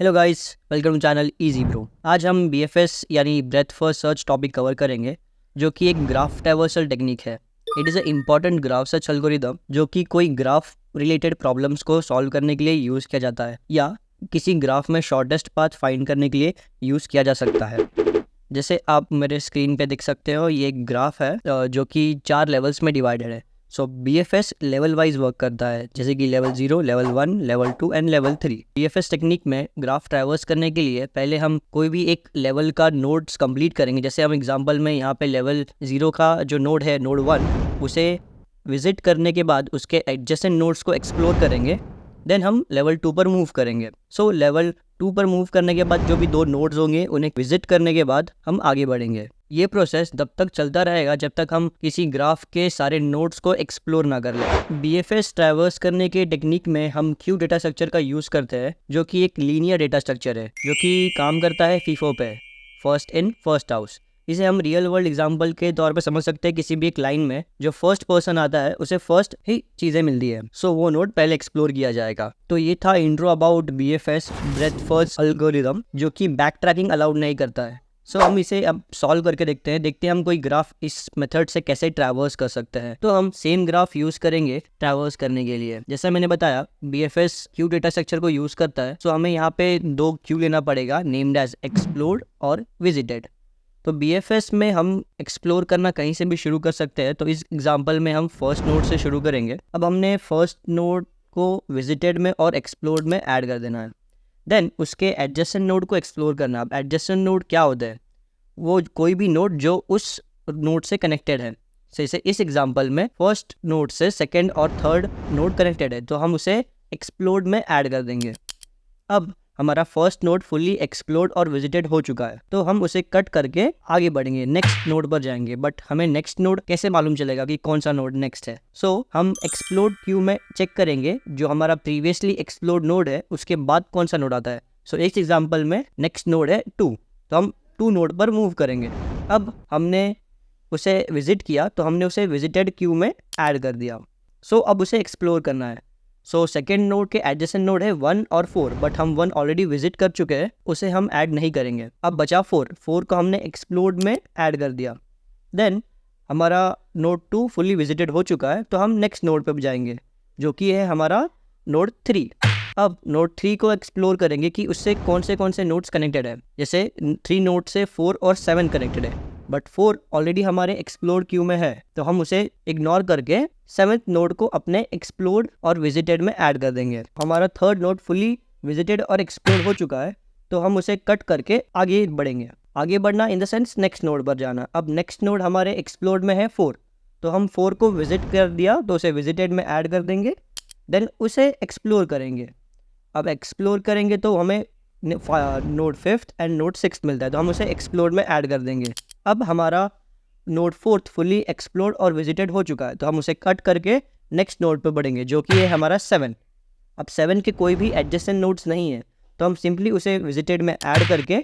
Hello guys, welcome to channel easy bro. आज हम BFS यानी breadth first search topic cover करेंगे, जो कि एक ग्राफ ट्रैवर्सल टेक्निक है। It is a important graph search algorithm जो कि कोई ग्राफ रिलेटेड प्रॉब्लम्स को सॉल्व करने के लिए यूज़ किया जाता है या किसी ग्राफ में शॉर्टेस्ट पाथ फाइंड करने के लिए यूज़ किया जा सकता है। जैसे आप मेरे स्क्रीन पे देख सकते हो, ये एक ग्राफ है जो कि 4 लेवल्स में डिवाइडेड है। सो BFS लेवल वाइज वर्क करता है, जैसे कि level 0, level 1, level 2 and level 3। BFS technique में ग्राफ ट्रैवर्स करने के लिए पहले हम कोई भी एक लेवल का नोड्स कंप्लीट करेंगे। जैसे हम एग्जांपल में यहाँ पे लेवल 0 का जो नोड है, नोड 1, उसे विजिट करने के बाद उसके एडजेसेंट नोड्स को एक्सप्लोर करेंगे। देन हम लेवल 2 पर मूव करेंगे। सो लेवल 2 पर मूव करने के बाद जो भी 2 नोड्स होंगे उन्हें विजिट करने के बाद हम आगे बढ़ेंगे। ये प्रोसेस तब तक चलता रहेगा जब तक हम किसी ग्राफ के सारे नोड्स को एक्सप्लोर ना कर लें। BFS ट्रैवर्स करने के टेक्निक में हम क्यू डेटा स्ट्रक्चर का यूज़ करते हैं, जो कि एक लीनियर डेटा स्ट्रक्चर है जो कि काम करता है फीफो पे, फर्स्ट इन फर्स्ट आउट। इसे हम रियल वर्ल्ड एग्जांपल के तौर पे समझ सकते हैं। किसी भी एक लाइन में जो फर्स्ट पर्सन आता है उसे फर्स्ट ही चीज़ें मिलती है, सो वो नोड पहले एक्सप्लोर किया जाएगा। तो ये था intro about BFS breath first algorithm, जो कि बैक ट्रैकिंग अलाउड नहीं करता है। सो हम इसे अब सॉल्व करके देखते हैं हम कोई ग्राफ इस मेथड से कैसे ट्रैवर्स कर सकते हैं। तो हम सेम ग्राफ यूज करेंगे ट्रैवर्स करने के लिए। जैसा मैंने बताया, BFS क्यू डेटा स्ट्रक्चर को यूज करता है। सो हमें यहाँ पे 2 क्यू लेना पड़ेगा, नेम्ड एज एक्सप्लोर्ड और विजिटेड। तो BFS में हम एक्सप्लोर करना कहीं से भी शुरू कर सकते हैं। तो इस एग्जांपल में हम फर्स्ट नोड से शुरू करेंगे। अब हमने फर्स्ट नोड को विजिटेड में और एक्सप्लोर्ड में ऐड कर देना है। देन उसके एडजेसेंट नोड को एक्सप्लोर करना। अब एडजेसेंट नोड क्या होता है? वो कोई भी नोड जो उस नोड से कनेक्टेड है। जैसे इस एग्जांपल में फर्स्ट नोड से सेकंड और थर्ड नोड कनेक्टेड है, तो हम उसे एक्सप्लोर्ड में ऐड कर देंगे। अब हमारा फर्स्ट नोड फुल्ली एक्सप्लोर्ड और विजिटेड हो चुका है, तो हम उसे कट करके आगे बढ़ेंगे, नेक्स्ट नोड पर जाएंगे। बट हमें नेक्स्ट नोड कैसे मालूम चलेगा कि कौन सा नोड नेक्स्ट है? सो हम एक्सप्लोर्ड क्यू में चेक करेंगे जो हमारा प्रीवियसली एक्सप्लोर्ड नोड है उसके बाद कौन सा नोड आता है। सो इस एग्जाम्पल में नेक्स्ट नोड है 2, तो हम 2 नोड पर मूव करेंगे। अब हमने उसे विजिट किया तो हमने उसे विजिटेड क्यू में ऐड कर दिया। सो अब उसे एक्सप्लोर करना है। सो सेकेंड नोड के एडजेसेंट नोड है 1 और 4, बट हम 1 ऑलरेडी विजिट कर चुके हैं, उसे हम ऐड नहीं करेंगे। अब बचा 4 को हमने एक्सप्लोर्ड में ऐड कर दिया। देन हमारा नोड 2 फुली विजिटेड हो चुका है, तो हम नेक्स्ट नोड पे जाएंगे जो कि है हमारा नोड 3। अब नोड 3 को एक्सप्लोर करेंगे कि उससे कौन से नोड्स कनेक्टेड है। जैसे 3 नोड से 4 और 7 कनेक्टेड है, बट 4 ऑलरेडी हमारे एक्सप्लोर्ड क्यू में है, तो हम उसे इग्नोर करके 7th नोड को अपने एक्सप्लोर्ड और विजिटेड में ऐड कर देंगे। हमारा थर्ड नोड फुली विजिटेड और एक्सप्लोर्ड हो चुका है, तो हम उसे कट करके आगे बढ़ेंगे। आगे बढ़ना in the sense next node पर जाना। अब नेक्स्ट नोड हमारे एक्सप्लोर्ड में है 4, तो हम 4 को विजिट कर दिया तो उसे विजिटेड में ऐड कर देंगे। देन उसे एक्सप्लोर करेंगे। अब एक्सप्लोर करेंगे तो हमें node 5th and node 6th मिलता है, तो हम उसे एक्सप्लोर में ऐड कर देंगे। अब हमारा नोड 4th फुली एक्सप्लोर्ड और विजिटेड हो चुका है, तो हम उसे कट करके नेक्स्ट नोड पर बढ़ेंगे जो कि है हमारा 7। अब 7 के कोई भी एडजेसेंट नोड्स नहीं है, तो हम सिंपली उसे विजिटेड में ऐड करके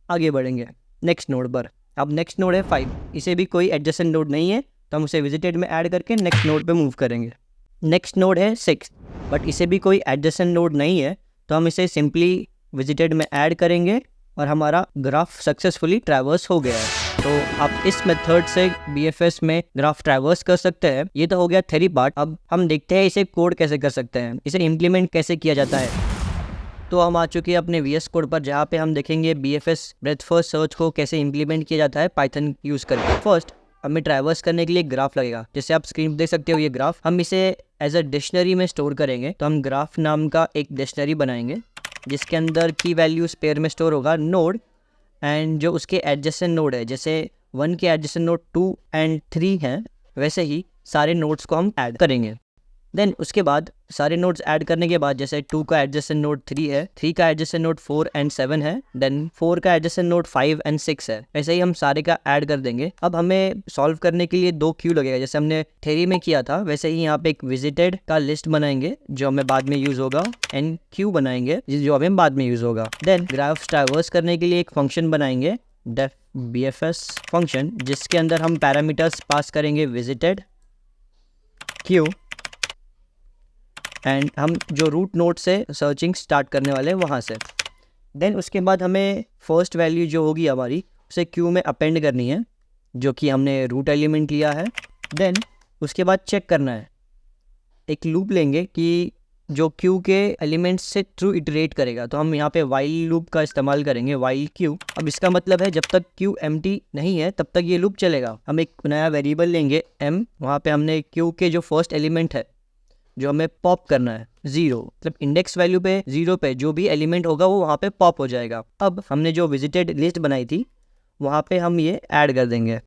आगे बढ़ेंगे नेक्स्ट नोड पर। अब नेक्स्ट नोड है 5, इसे भी कोई एडजेसेंट नोड नहीं है, तो हम उसे विजिटेड में ऐड करके नेक्स्ट नोड पर मूव करेंगे। नेक्स्ट नोड है 6, बट इसे भी कोई एडजेसेंट नोड नहीं है, तो हम इसे सिंपली विजिटेड में ऐड करेंगे और हमारा ग्राफ सक्सेसफुली ट्रैवर्स हो गया है। तो आप इस मेथड से BFS में ग्राफ ट्रैवर्स कर सकते हैं। ये तो हो गया थ्योरी पार्ट। अब हम देखते हैं इसे कोड कैसे कर सकते हैं, इसे इम्प्लीमेंट कैसे किया जाता है। तो हम आ चुके हैं अपने VS कोड पर, जहाँ पे हम देखेंगे BFS ब्रेथ फर्स्ट सर्च को कैसे इम्प्लीमेंट किया जाता है पाइथन यूज़ करके। फर्स्ट हमें ट्रैवर्स करने के लिए ग्राफ लगेगा। जैसे आप स्क्रीन पर देख सकते हो, ये ग्राफ हम इसे एज अ डिक्शनरी में स्टोर करेंगे। तो हम ग्राफ नाम का एक डिक्शनरी बनाएंगे जिसके अंदर की वैल्यूज पेयर में स्टोर होगा नोड एंड जो उसके एडजेसेंट नोड है। जैसे 1 के एडजेसेंट नोड 2 एंड 3 हैं, वैसे ही सारे नोड्स को हम ऐड करेंगे। देन उसके बाद सारे नोड्स ऐड करने के बाद, जैसे 2 का एडजेसेंट नोड 3 है, 3 का एडजेसेंट नोड 4 एंड 7 है, देन 4 का एडजेसेंट नोड 5 एंड 6 है, ऐसे ही हम सारे का ऐड कर देंगे। अब हमें सॉल्व करने के लिए 2 क्यू लगेगा, जैसे हमने थ्योरी में किया था वैसे ही यहाँ पे एक विजिटेड का लिस्ट बनाएंगे जो हमें बाद में यूज होगा, एंड क्यू बनाएंगे जो हमें बाद में यूज होगा। देन ग्राफ ट्रैवर्स करने के लिए एक फंक्शन बनाएंगे डेफ BFS फंक्शन, जिसके अंदर हम पैरामीटर्स पास करेंगे विजिटेड, क्यू एंड हम जो रूट नोड से सर्चिंग स्टार्ट करने वाले हैं वहाँ से। देन उसके बाद हमें फर्स्ट वैल्यू जो होगी हमारी उसे क्यू में अपेंड करनी है, जो कि हमने रूट एलिमेंट लिया है। देन उसके बाद चेक करना है, एक लूप लेंगे कि जो क्यू के एलिमेंट्स से थ्रू इटरेट करेगा, तो हम यहाँ पे वाइल लूप का इस्तेमाल करेंगे, वाइल क्यू। अब इसका मतलब है जब तक क्यू एम्प्टी नहीं है तब तक ये लूप चलेगा। हम एक नया वेरिएबल लेंगे m, वहाँ पे हमने क्यू के जो फर्स्ट एलिमेंट है जो हमें पॉप करना है 0, मतलब इंडेक्स वैल्यू पे 0 पे जो भी एलिमेंट होगा वो वहाँ पे पॉप हो जाएगा। अब हमने जो विजिटेड लिस्ट बनाई थी वहाँ पे हम ये ऐड कर देंगे।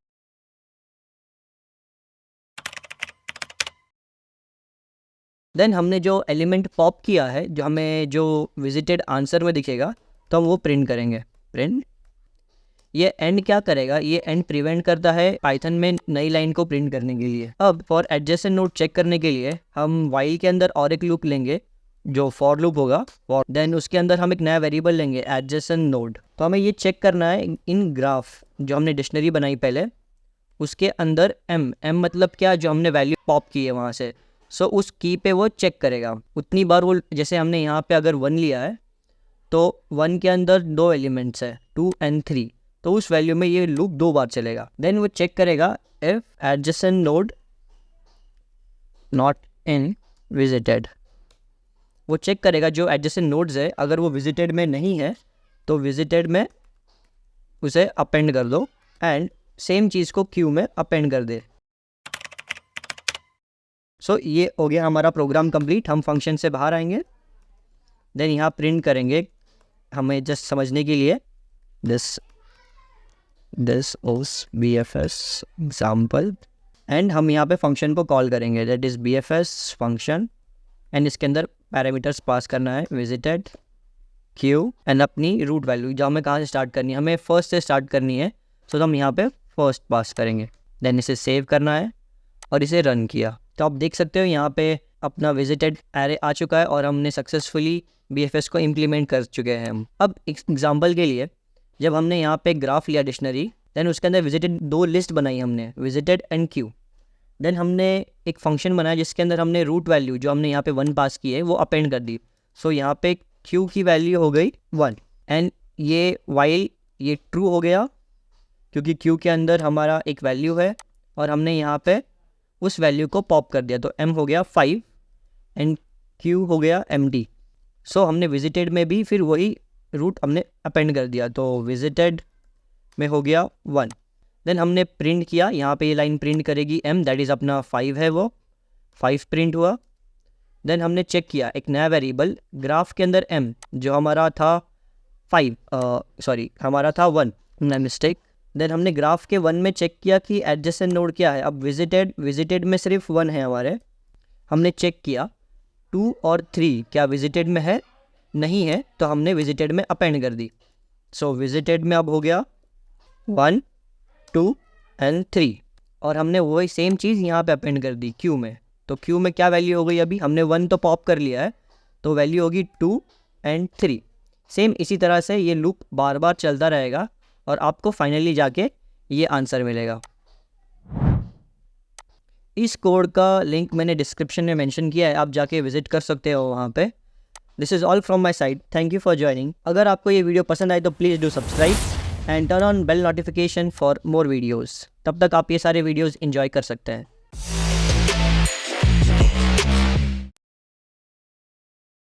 देन हमने जो एलिमेंट पॉप किया है, जो हमें जो विजिटेड आंसर में दिखेगा, तो हम वो प्रिंट करेंगे। प्रिंट, ये एंड क्या करेगा, ये एंड प्रिवेंट करता है पाइथन में नई लाइन को प्रिंट करने के लिए। अब फॉर एडजेसेंट नोड चेक करने के लिए हम वाइल के अंदर और एक लूप लेंगे जो फॉर लूप होगा। फॉर, देन उसके अंदर हम एक नया वेरिएबल लेंगे एडजेसेंट नोड। तो हमें ये चेक करना है इन ग्राफ जो हमने डिक्शनरी बनाई पहले, उसके अंदर m मतलब क्या, जो हमने वैल्यू पॉप की है वहाँ से। सो उस की पे वो चेक करेगा उतनी बार वो, जैसे हमने यहाँ पे अगर 1 लिया है तो 1 के अंदर 2 एलिमेंट्स है 2 and 3, तो उस वैल्यू में ये लूप 2 बार चलेगा। देन वो चेक करेगा if adjacent node not in visited, वो चेक करेगा जो एडजेसेंट नोड्स है अगर वो विजिटेड में नहीं है तो विजिटेड में उसे अपेंड कर दो, एंड सेम चीज़ को क्यू में अपेंड कर दे। सो ये हो गया हमारा प्रोग्राम कंप्लीट। हम फंक्शन से बाहर आएंगे, देन यहाँ प्रिंट करेंगे हमें जस्ट समझने के लिए दिस ओस BFS एग्जाम्पल, एंड हम यहाँ पे फंक्शन को कॉल करेंगे that is BFS function, and इसके अंदर पैरामीटर्स पास करना है विजिटेड क्यू एंड अपनी रूट वैल्यू जो हमें कहाँ से स्टार्ट करनी है, हमें फर्स्ट से स्टार्ट करनी है। सो हम यहाँ पे फर्स्ट पास करेंगे, देन इसे सेव करना है और इसे रन किया। तो आप देख सकते हो यहाँ पे अपना विजिटेड एरे आ चुका है और हमने सक्सेसफुली BFS को इम्प्लीमेंट कर चुके हैं हम। अब एग्जांपल के लिए जब हमने यहाँ पे ग्राफ लिया डिक्शनरी, देन उसके अंदर विजिटेड 2 लिस्ट बनाई हमने, विजिटेड एंड क्यू। देन हमने एक फंक्शन बनाया जिसके अंदर हमने रूट वैल्यू जो हमने यहाँ पे 1 पास की है वो अपेंड कर दी। सो यहाँ पे क्यू की वैल्यू हो गई 1, एंड ये वाइल ये ट्रू हो गया क्योंकि क्यू के अंदर हमारा एक वैल्यू है और हमने यहाँ पे उस वैल्यू को पॉप कर दिया, तो m हो गया 5 एंड q हो गया empty। सो हमने विजिटेड में भी फिर वही रूट हमने अपेंड कर दिया, तो विजिटेड में हो गया 1। देन हमने प्रिंट किया, यहाँ पे ये लाइन प्रिंट करेगी m, दैट इज़ अपना 5 है, वो 5 प्रिंट हुआ। देन हमने चेक किया एक नया वेरिएबल ग्राफ के अंदर m जो हमारा था 5, हमारा था 1, मिस्टेक। देन हमने ग्राफ के 1 में चेक किया कि एडजेसेंट नोड क्या है। अब विजिटेड में सिर्फ 1 है हमारे, हमने चेक किया 2 और 3 क्या विजिटेड में है, नहीं है, तो हमने विजिटेड में अपेंड कर दी। सो विजिटेड में अब हो गया 1, 2 and 3, और हमने वही सेम चीज़ यहाँ पे अपेंड कर दी क्यू में। तो क्यू में क्या वैल्यू हो गई, अभी हमने 1 तो पॉप कर लिया है तो वैल्यू होगी 2 and 3। सेम इसी तरह से ये लूप बार बार चलता रहेगा और आपको फाइनली जाके ये आंसर मिलेगा। इस कोड का लिंक मैंने डिस्क्रिप्शन में मेंशन किया है, आप जाके विजिट कर सकते हो वहाँ पे। This is all from my side, thank you for joining. अगर आपको ये वीडियो पसंद आए तो please do subscribe and turn on bell notification for more videos. तब तक आप ये सारे वीडियोज़ इंजॉय कर सकते हैं।